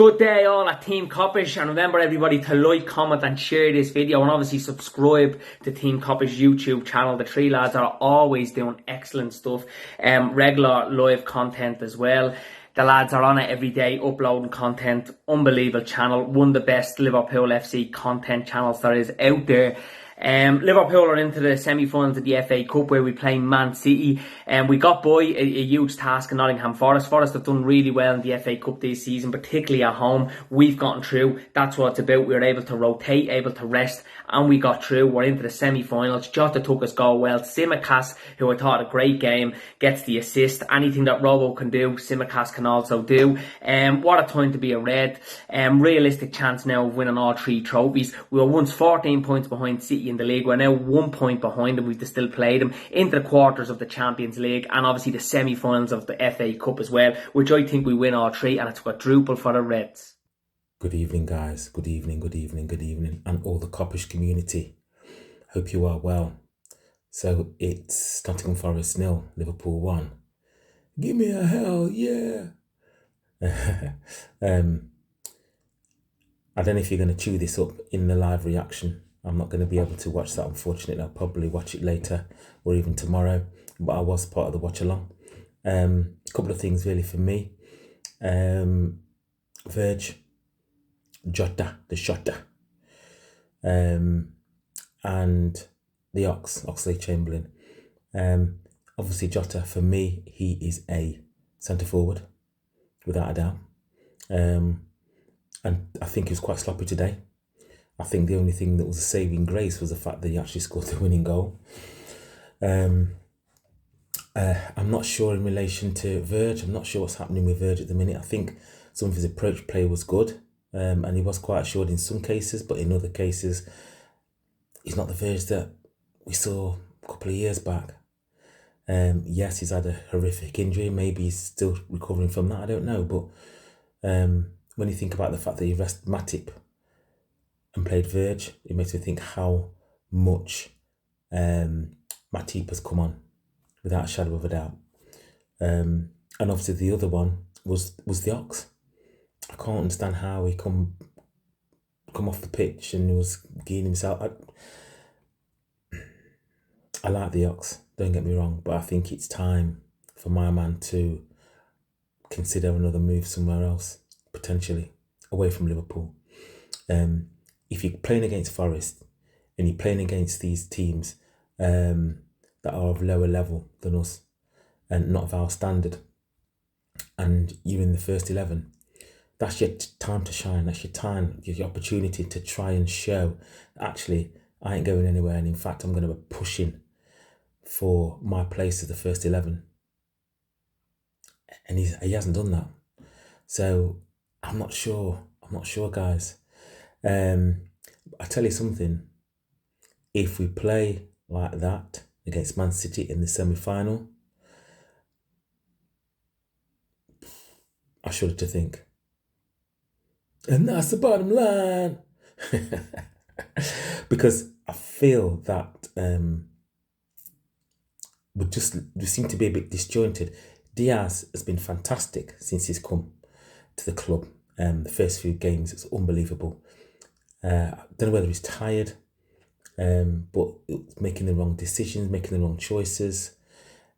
Good day all at Team Kop-Ish, and remember everybody to like, comment and share this video, and obviously subscribe to Team Kop-Ish YouTube channel. The three lads are always doing excellent stuff, regular live content as well. The lads are on it every day, uploading content. Unbelievable channel, one of the best Liverpool FC content channels there is out there. Liverpool are into the semi-finals of the FA Cup where we play Man City, and we got by a huge task in Nottingham Forest. Forest have done really well in the FA Cup this season, particularly at home. We've gotten through. That's what it's about. We were able to rotate, able to rest, and we got through. We're into the semi-finals. Jota took us goal well. Tsimikas, who I thought had a great game, gets the assist. Anything that Robo can do, Tsimikas can also do. What a time to be a Red. Realistic chance now of winning all three trophies. We were once 14 points behind City in the league. We're now 1 point behind them. We've still played them into the quarters of the Champions League and obviously the semi-finals of the FA Cup as well, which I think we win all three, and it's quadruple for the Reds. Good evening, guys. Good evening, and all the Kopish community. Hope you are well. So it's Nottingham Forest 0, Liverpool 1. Give me a hell, yeah. I don't know if you're going to chew this up in the live reaction. I'm not going to be able to watch that, unfortunately. I'll probably watch it later or even tomorrow, but I was part of the watch along. A couple of things really for me. Verge, Jota, the shotter, and the Oxlade-Chamberlain. Obviously Jota, for me, he is a centre forward, without a doubt. And I think he was quite sloppy today. I think the only thing that was a saving grace was the fact that he actually scored the winning goal. I'm not sure in relation to Verge. I'm not sure what's happening with Verge at the minute. I think some of his approach play was good, and he was quite assured in some cases, but in other cases, he's not the Verge that we saw a couple of years back. Yes, he's had a horrific injury. Maybe he's still recovering from that. I don't know. But when you think about the fact that he rested Matip and played Verge, it makes me think how much Matip has come on, without a shadow of a doubt. And obviously the other one was the Ox. I can't understand how he come off the pitch and was gearing himself. I like the Ox, don't get me wrong, but I think it's time for my man to consider another move somewhere else, potentially away from Liverpool. If you're playing against Forest and you're playing against these teams that are of lower level than us and not of our standard, and you're in the first 11, that's your time to shine. That's your time, your opportunity to try and show, actually, I ain't going anywhere, and in fact, I'm going to be pushing for my place as the first 11. And he hasn't done that. So I'm not sure, guys. I tell you something, if we play like that against Man City in the semi-final, I shudder to think. And that's the bottom line. Because I feel that we seem to be a bit disjointed. Diaz has been fantastic since he's come to the club. The first few games, it's unbelievable. I don't know whether he's tired, but making the wrong decisions, making the wrong choices,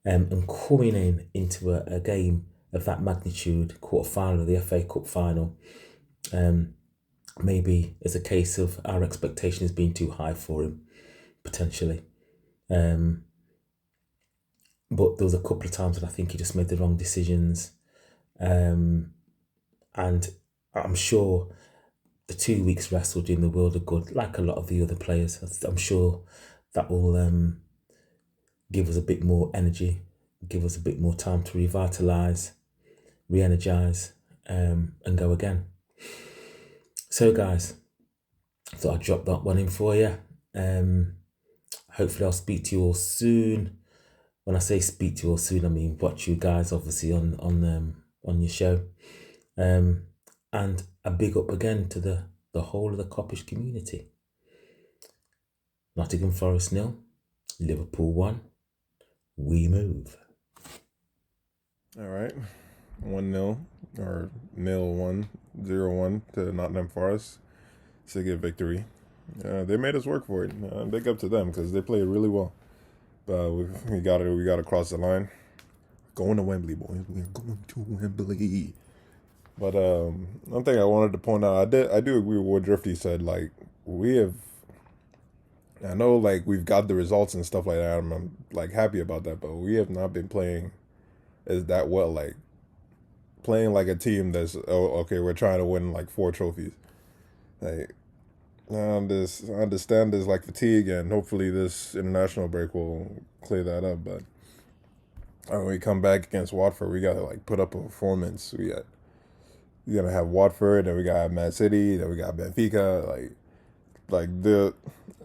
and coming into a game of that magnitude, quarter-final of the FA Cup final, maybe it's a case of our expectations being too high for him, potentially. But there was a couple of times when I think he just made the wrong decisions, and I'm sure the 2 weeks rest will do him the world of good, like a lot of the other players. I'm sure that will give us a bit more energy, give us a bit more time to revitalise, re-energise, and go again. So guys, I thought I'd drop that one in for you. Hopefully I'll speak to you all soon. When I say speak to you all soon, I mean watch you guys obviously on your show. And a big up again to the whole of the Kopish community. Nottingham Forest 0, Liverpool 1. We move. All right. 1-0 or 0-1, 0-1 to Nottingham Forest. It's a good victory. They made us work for it. Big up to them because they played really well. But we got to cross the line. Going to Wembley, boys. We're going to Wembley. But one thing I wanted to point out, I do agree with what Drifty said. Like, I know, like, we've got the results and stuff like that. I'm like happy about that, but we have not been playing as that well. Like, playing like a team that's we're trying to win like 4 trophies. Like, I understand there's like fatigue, and hopefully this international break will clear that up. But when we come back against Watford, we gotta like put up a performance. We gotta have Watford, then we gotta have Man City, then we got Benfica.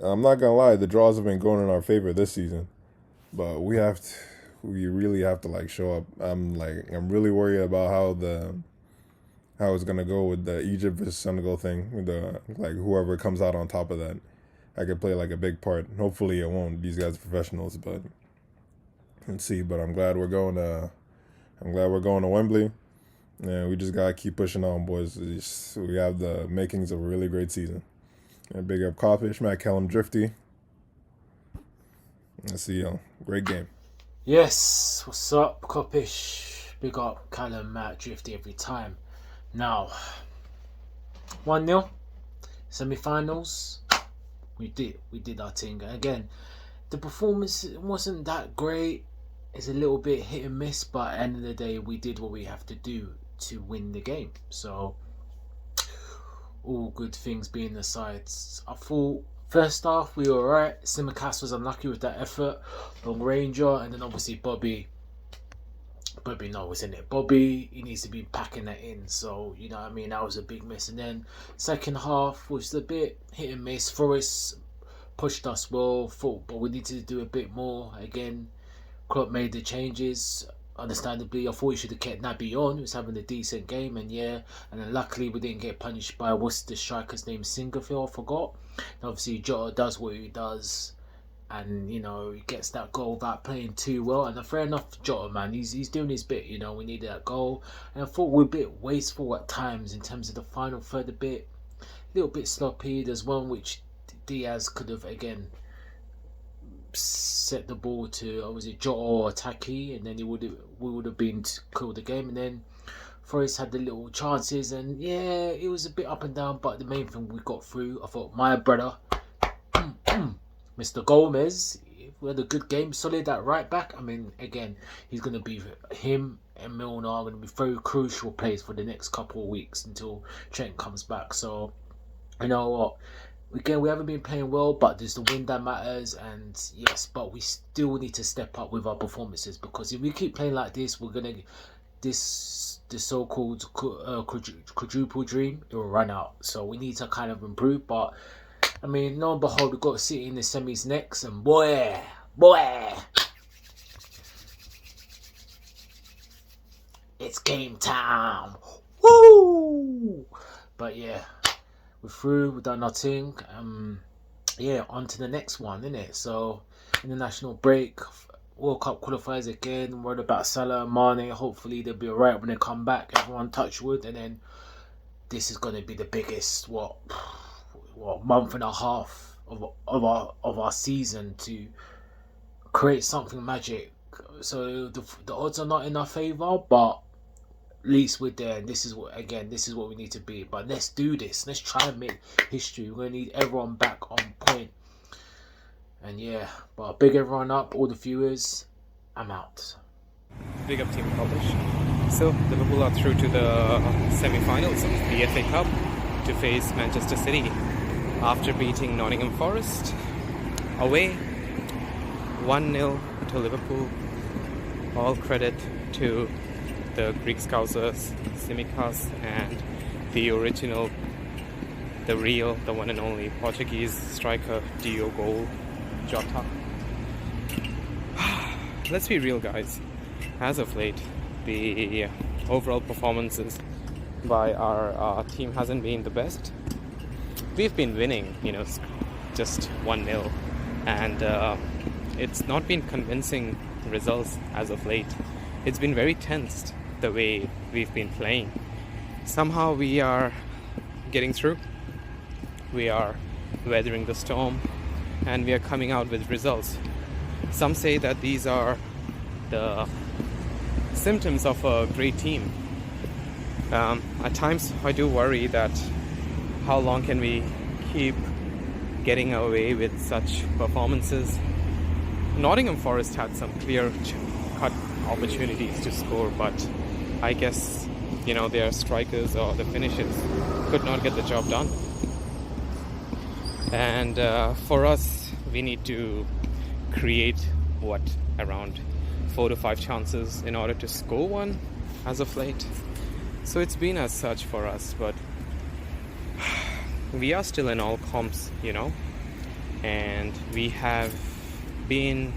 I'm not gonna lie, the draws have been going in our favor this season, but we really have to like show up. I'm really worried about how it's gonna go with the Egypt versus Senegal thing. With whoever comes out on top of that, I could play like a big part. Hopefully it won't. These guys are professionals, but let's see. But I'm glad we're going to Wembley, and we just gotta keep pushing on, boys. We have the makings of a really great season. And big up Kop-Ish, Matt Kellum, Drifty. Let's see, great game. Yes, what's up, Kopish? Big up Callum, Matt, Drifty every time. Now, 1-0, semi-finals. We did our thing. Again, the performance wasn't that great. It's a little bit hit and miss, but at the end of the day, we did what we have to do to win the game. So, all good things being aside, I thought first half we were alright. Simicast was unlucky with that effort. Long Ranger, and then obviously Bobby, isn't it? Bobby, he needs to be packing that in. So, you know what I mean? That was a big miss. And then second half was a bit hit and miss. Forest pushed us well, but we needed to do a bit more. Again, Klopp made the changes. Understandably, I thought he should have kept Naby on. He was having a decent game, and then luckily we didn't get punished by what's the striker's name, Singerfield, I forgot. And obviously Jota does what he does, and he gets that goal without playing too well. And fair enough, Jota, man, he's doing his bit. We needed that goal, and I thought we were a bit wasteful at times in terms of the final third. A little bit sloppy. There's one which Diaz could have again set the ball to, was it Jota or Taki, and then we would have been to kill the game. And then Forest had the little chances, and it was a bit up and down, but the main thing we got through. I thought my brother Mr. Gomez, we had a good game, solid at right back. I mean, again, he's going to be, him and Milner are going to be very crucial players for the next couple of weeks until Trent comes back. So, you know what, again, we haven't been playing well, but there's the win that matters. And yes, but we still need to step up with our performances, because if we keep playing like this, we're gonna the so-called quadruple dream, it will run out. So we need to kind of improve. But I mean, lo and behold, we've got City in the semis next, and boy, it's game time. Woo! But yeah, we're through. We've done nothing. On to the next one, innit? So, international break, World Cup qualifiers again. Worried about Salah and Mane. Hopefully they'll be alright when they come back. Everyone touch wood. And then this is going to be the biggest month and a half of our season to create something magic. So the odds are not in our favour, but at least we're there, and this is what we need to be. But let's do this. Let's try and make history. We're going to need everyone back on point. And but big everyone up, all the viewers. I'm out. Big up Team Kopish. So Liverpool are through to the semi-finals of the FA Cup to face Manchester City after beating Nottingham Forest away 1-0 to Liverpool. All credit to the Greek Scousers, Simicast, and the original, the real, the one and only Portuguese striker Diogo Jota. Let's be real, guys. As of late, the overall performances by our team hasn't been the best. We've been winning, just 1-0, and it's not been convincing results as of late. It's been very tensed. the way we've been playing. Somehow we are getting through. We are weathering the storm, and we are coming out with results. Some say that these are the symptoms of a great team. At times I do worry that how long can we keep getting away with such performances. Nottingham Forest had some clear-cut opportunities to score, but I guess, their strikers or the finishers could not get the job done. And for us, we need to create around 4 to 5 chances in order to score one as of late. So it's been as such for us, but we are still in all comps, and we've been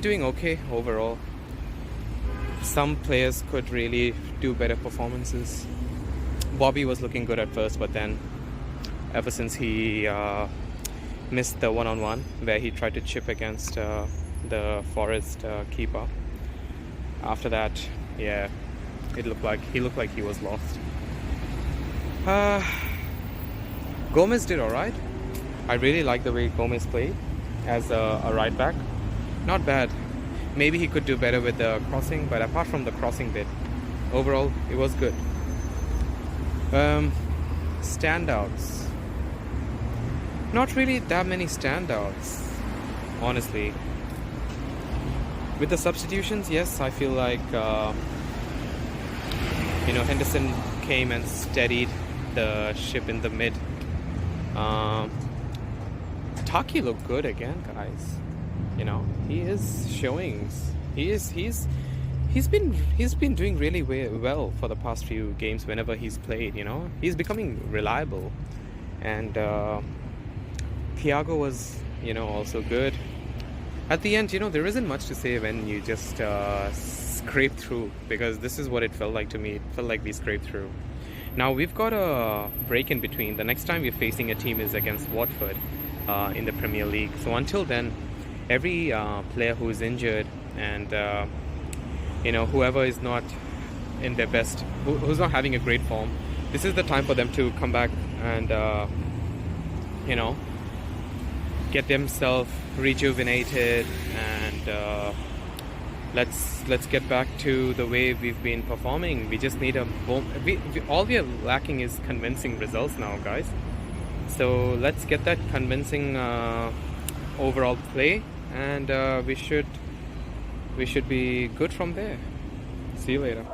doing okay overall. Some players could really do better performances. Bobby was looking good at first, but then ever since he missed the one-on-one where he tried to chip against the Forest keeper, after that, he looked like he was lost. Gomez did alright. I really like the way Gomez played as a right back. Not bad. Maybe he could do better with the crossing, but apart from the crossing bit, overall it was good. Standouts. Not really that many standouts, honestly. With the substitutions, yes, I feel like Henderson came and steadied the ship in the mid. Taki looked good again, guys. He is showing. He's been doing really well for the past few games whenever he's played. He's becoming reliable, and Thiago was also good. At the end, there isn't much to say when you just scrape through, because this is what it felt like to me. It felt like we scraped through. Now we've got a break in between. The next time we're facing a team is against Watford in the Premier League. So until then, every player who is injured and whoever is not in their best, who's not having a great form, this is the time for them to come back and get themselves rejuvenated, and let's get back to the way we've been performing. We just need all we are lacking is convincing results now, guys. So let's get that convincing overall play, and we should be good from there. See you later.